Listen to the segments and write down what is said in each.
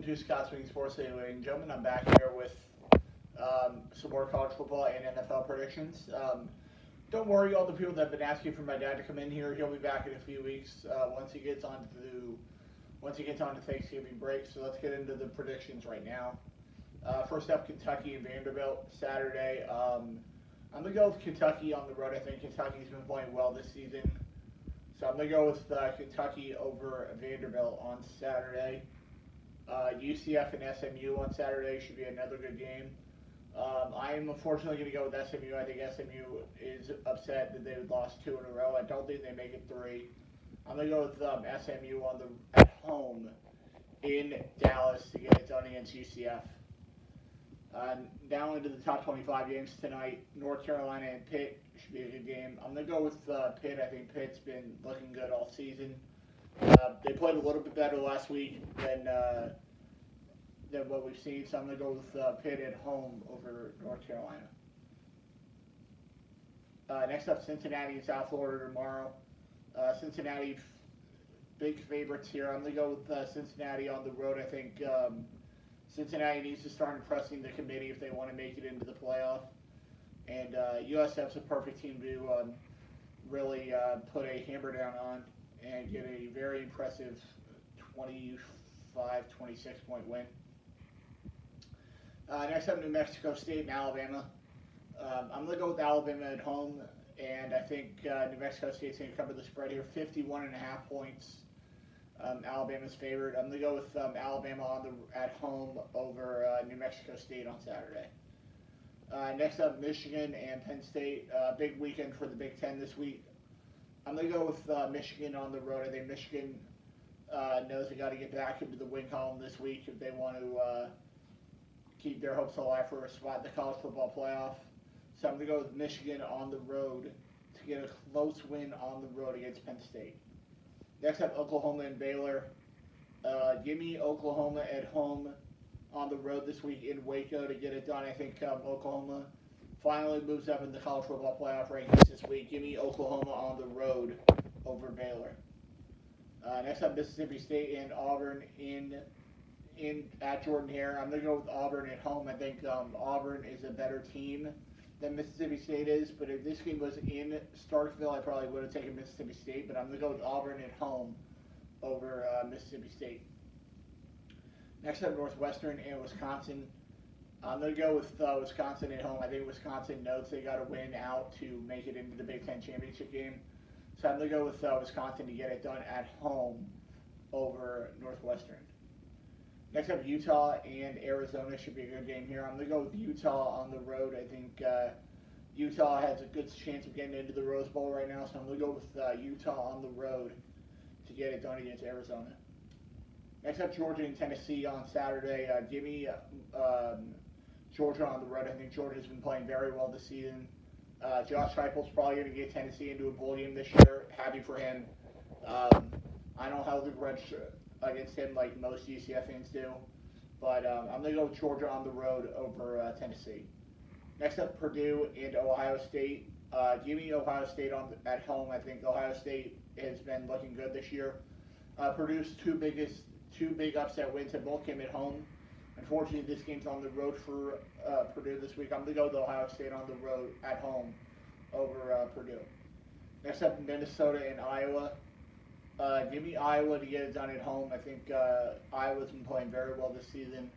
to Scott Swing Sports Ladies and gentlemen. I'm back here with some more college football and NFL predictions. Don't worry, all the people that have been asking for my dad to come in here. He'll be back in a few weeks once he gets on to Thanksgiving break. So let's get into the predictions right now. First up, Kentucky and Vanderbilt Saturday. I'm gonna go with Kentucky on the road. I think Kentucky's been playing well this season, so I'm gonna go with Kentucky over Vanderbilt on Saturday. UCF and SMU on Saturday should be another good game. I am unfortunately going to go with SMU. I think SMU is upset that they lost two in a row. I don't think they make it three. I'm going to go with SMU at home in Dallas to get it done against UCF. Now into the top 25 games tonight. North Carolina and Pitt should be a good game. I'm going to go with Pitt. I think Pitt's been looking good all season. They played a little bit better last week than what we've seen, so I'm going to go with Pitt at home over North Carolina. Next up, Cincinnati and South Florida tomorrow. Cincinnati, big favorites here. I'm going to go with Cincinnati on the road. I think Cincinnati needs to start impressing the committee if they want to make it into the playoff. And USF's a perfect team to really put a hammer down on and get a very impressive 25-26 point win. Next up, New Mexico State and Alabama. I'm going to go with Alabama at home, and I think New Mexico State's going to cover the spread here, 51.5 points. Alabama's favored. I'm going to go with Alabama at home over New Mexico State on Saturday. Next up, Michigan and Penn State. Big weekend for the Big Ten this week. I'm going to go with Michigan on the road. I think Michigan knows they got to get back into the win column this week if they want to keep their hopes alive for a spot in the college football playoff. So I'm going to go with Michigan on the road to get a close win on the road against Penn State. Next up, Oklahoma and Baylor. Give me Oklahoma at home on the road this week in Waco to get it done. I think Oklahoma finally moves up in the college football playoff rankings this week. Give me Oklahoma on the road over Baylor. Next up, Mississippi State and Auburn at Jordan-Hare. I'm going to go with Auburn at home. I think Auburn is a better team than Mississippi State is, but if this game was in Starkville, I probably would have taken Mississippi State, but I'm going to go with Auburn at home over Mississippi State. Next up, Northwestern and Wisconsin. I'm going to go with Wisconsin at home. I think Wisconsin knows they got to win out to make it into the Big Ten championship game. So I'm going to go with Wisconsin to get it done at home over Northwestern. Next up, Utah and Arizona should be a good game here. I'm going to go with Utah on the road. I think Utah has a good chance of getting into the Rose Bowl right now, so I'm going to go with Utah on the road to get it done against Arizona. Next up, Georgia and Tennessee on Saturday. Give me Georgia on the road. I think Georgia's been playing very well this season. Josh Heupel's probably going to get Tennessee into a bowl game this year. Happy for him. I don't hold the grudge against him like most UCF fans do, but I'm going to go with Georgia on the road over Tennessee. Next up, Purdue and Ohio State. Give me Ohio State at home. I think Ohio State has been looking good this year. Purdue's two big upset wins have both came at home. Unfortunately, this game's on the road for Purdue this week. I'm going to go with Ohio State on the road at home over Purdue. Next up, Minnesota and Iowa. Give me Iowa to get it done at home. I think Iowa's been playing very well this season.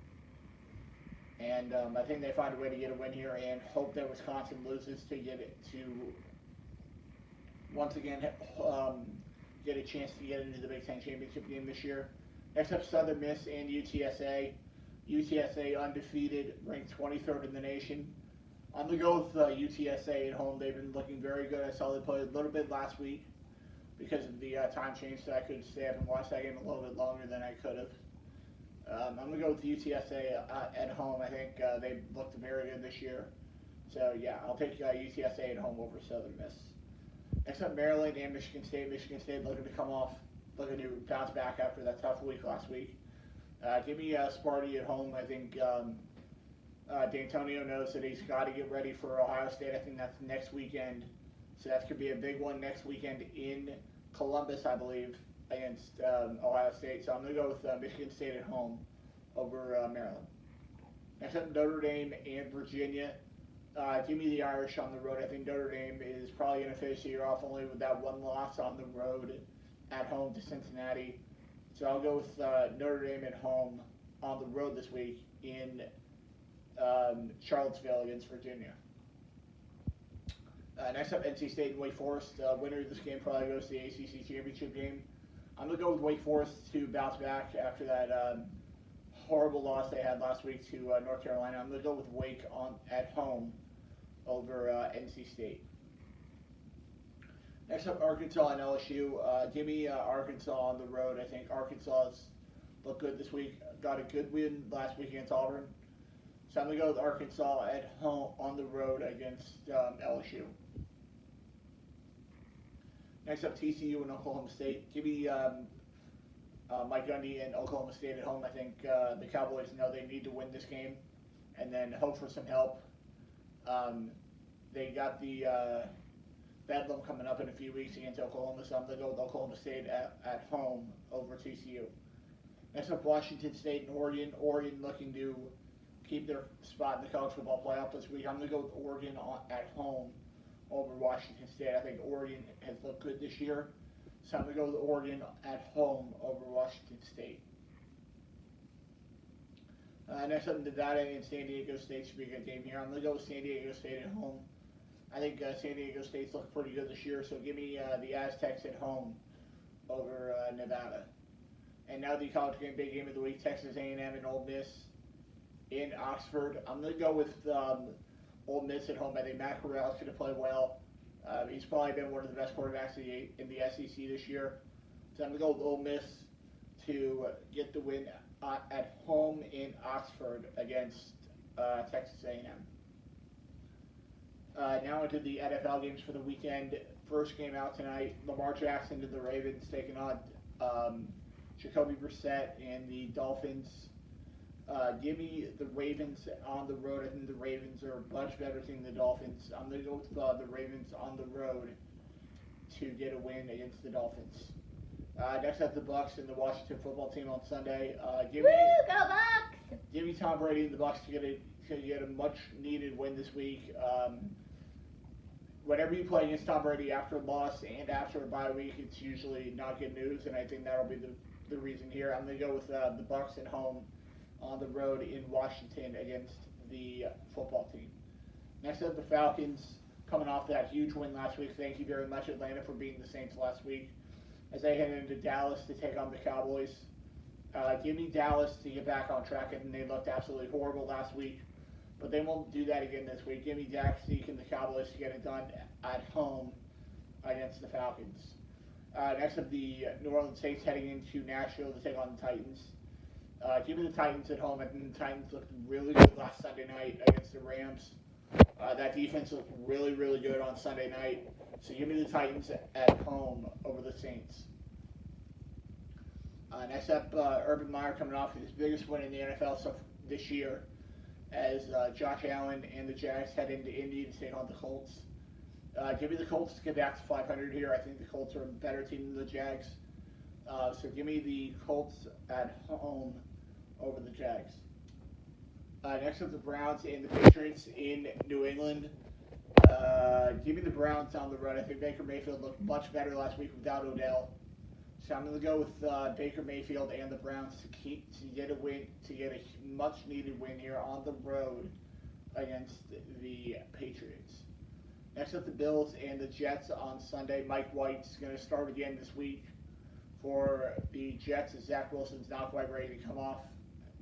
And I think they find a way to get a win here and hope that Wisconsin loses to get it to once again get a chance to get into the Big Ten championship game this year. Next up, Southern Miss and UTSA. UTSA undefeated, ranked 23rd in the nation. I'm going to go with UTSA at home. They've been looking very good. I saw they played a little bit last week because of the time change, so I could stay up and watch that game a little bit longer than I could have. I'm going to go with UTSA at home. I think they've looked very good this year. So, yeah, I'll take UTSA at home over Southern Miss. Next up, Maryland and Michigan State. Michigan State looking to bounce back after that tough week last week. Give me Sparty at home. I think D'Antonio knows that he's got to get ready for Ohio State. I think that's next weekend. So that could be a big one next weekend in Columbus, I believe, against Ohio State. So I'm going to go with Michigan State at home over Maryland. Next up, Notre Dame and Virginia. Give me the Irish on the road. I think Notre Dame is probably going to finish the year off only with that one loss on the road at home to Cincinnati. So I'll go with Notre Dame at home on the road this week in Charlottesville against Virginia. Next up, NC State and Wake Forest. Winner of this game probably goes to the ACC championship game. I'm going to go with Wake Forest to bounce back after that horrible loss they had last week to North Carolina. I'm going to go with Wake at home over NC State. Next up, Arkansas and LSU. Give me Arkansas on the road. I think Arkansas's looked good this week. Got a good win last week against Auburn. So I'm going to go with Arkansas at home on the road against LSU. Next up, TCU and Oklahoma State. Give me Mike Gundy and Oklahoma State at home. I think the Cowboys know they need to win this game and then hope for some help. They got the Bedlam coming up in a few weeks against Oklahoma, so I'm going to go with Oklahoma State at home over TCU. Next up, Washington State and Oregon. Oregon looking to keep their spot in the college football playoff this week. I'm going to go with Oregon at home over Washington State. I think Oregon has looked good this year, so I'm going to go with Oregon at home over Washington State. Next up, Nevada and San Diego State should be a good game here. I'm going to go with San Diego State at home. I think San Diego State's looked pretty good this year, so give me the Aztecs at home over Nevada. And now the college game, big game of the week, Texas A&M and Ole Miss in Oxford. I'm going to go with Ole Miss at home. I think Matt Corral's going to play well. He's probably been one of the best quarterbacks in the SEC this year. So I'm going to go with Ole Miss to get the win at home in Oxford against Texas A&M. Now into the NFL games for the weekend. First game out tonight, Lamar Jackson to the Ravens taking on Jacoby Brissett and the Dolphins. Give me the Ravens on the road. I think the Ravens are a much better team than the Dolphins. I'm going to go with the Ravens on the road to get a win against the Dolphins. Next up, the Bucs and the Washington football team on Sunday. Give me Tom Brady and the Bucs to get a much needed win this week. Whenever you play against Tom Brady after a loss and after a bye week, it's usually not good news, and I think that'll be the reason here. I'm going to go with the Bucs at home on the road in Washington against the football team. Next up, the Falcons coming off that huge win last week. Thank you very much, Atlanta, for beating the Saints last week as they head into Dallas to take on the Cowboys. Give me Dallas to get back on track, and they looked absolutely horrible last week. But they won't do that again this week. Give me Dak, Zeke, and the Cowboys to get it done at home against the Falcons. Next up, the New Orleans Saints heading into Nashville to take on the Titans. Give me the Titans at home. I think the Titans looked really good last Sunday night against the Rams. That defense looked really, really good on Sunday night. So give me the Titans at home over the Saints. Next up, Urban Meyer coming off his biggest win in the NFL this year as Josh Allen and the Jags head into Indy to take on the Colts. Give me the Colts to get back to 500 here. I think the Colts are a better team than the Jags. So give me the Colts at home over the Jags. Next up, the Browns and the Patriots in New England. Give me the Browns on the road. I think Baker Mayfield looked much better last week without Odell. So I'm going to go with Baker Mayfield and the Browns to get a much needed win here on the road against the Patriots. Next up, the Bills and the Jets on Sunday. Mike White's going to start again this week for the Jets as Zach Wilson's not quite ready to come off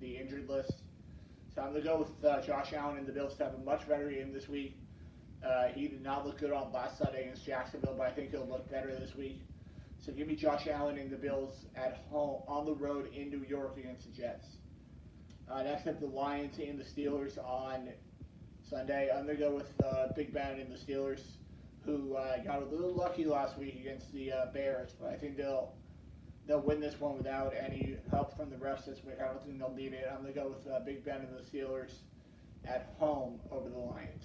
the injured list. So I'm going to go with Josh Allen and the Bills to have a much better game this week. He did not look good on last Sunday against Jacksonville, but I think he'll look better this week. So give me Josh Allen and the Bills at home on the road in New York against the Jets. Next up, the Lions and the Steelers on Sunday. I'm going to go with Big Ben and the Steelers, who got a little lucky last week against the Bears, but I think they'll win this one without any help from the refs this week. I don't think they'll need it. I'm going to go with Big Ben and the Steelers at home over the Lions.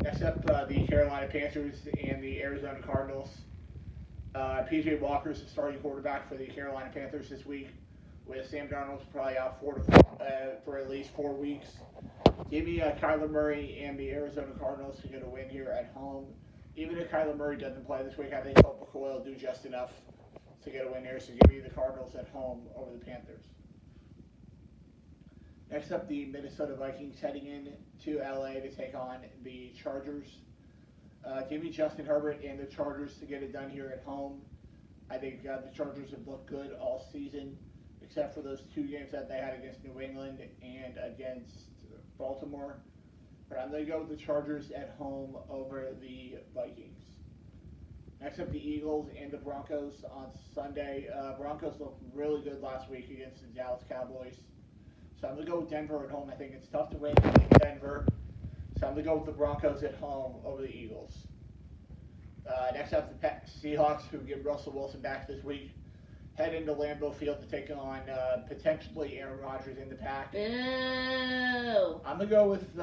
Next up, the Carolina Panthers and the Arizona Cardinals. P.J. Walker's the starting quarterback for the Carolina Panthers this week. with Sam Darnold probably out for at least 4 weeks. Give me Kyler Murray and the Arizona Cardinals to get a win here at home. Even if Kyler Murray doesn't play this week, I think Colt McCoy will do just enough to get a win here. So give me the Cardinals at home over the Panthers. Next up, the Minnesota Vikings heading in to LA to take on the Chargers. Give me Justin Herbert and the Chargers to get it done here at home. I think the Chargers have looked good all season, except for those 2 games that they had against New England and against Baltimore. But I'm going to go with the Chargers at home over the Vikings. Next up, the Eagles and the Broncos on Sunday. Broncos looked really good last week against the Dallas Cowboys. So I'm going to go with Denver at home. I think it's tough to win in Denver. So I'm going to go with the Broncos at home over the Eagles. Next up, the Seahawks, who get Russell Wilson back this week, head into Lambeau Field to take on potentially Aaron Rodgers and the Pack. Boo! I'm going to go with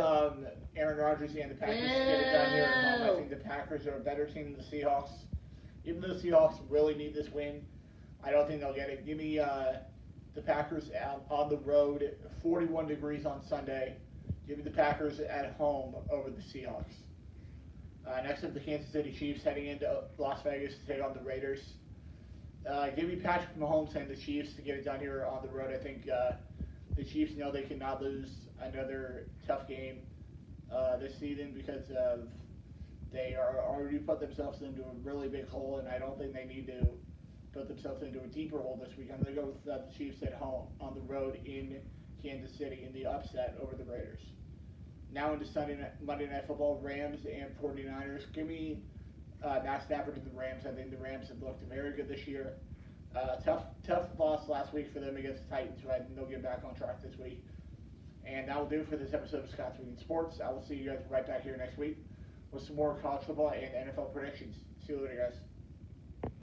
Aaron Rodgers and the Packers to get it done here at home. I think the Packers are a better team than the Seahawks. Even though the Seahawks really need this win, I don't think they'll get it. Give me the Packers out on the road, 41 degrees on Sunday. Give me the Packers at home over the Seahawks. Next up, the Kansas City Chiefs heading into Las Vegas to take on the Raiders. Give me Patrick Mahomes and the Chiefs to get it done here on the road. I think the Chiefs know they cannot lose another tough game this season because they are already put themselves into a really big hole, and I don't think they need to put themselves into a deeper hole this week. I'm going to go with the Chiefs at home on the road in Kansas City in the upset over the Raiders. Now into Monday Night Football, Rams and 49ers. Give me Matt Stafford and the Rams. I think the Rams have looked very good this year. Tough loss last week for them against the Titans, but I think they'll get back on track this week. And that will do for this episode of Scott's Week in Sports. I will see you guys right back here next week with some more college football and NFL predictions. See you later, guys.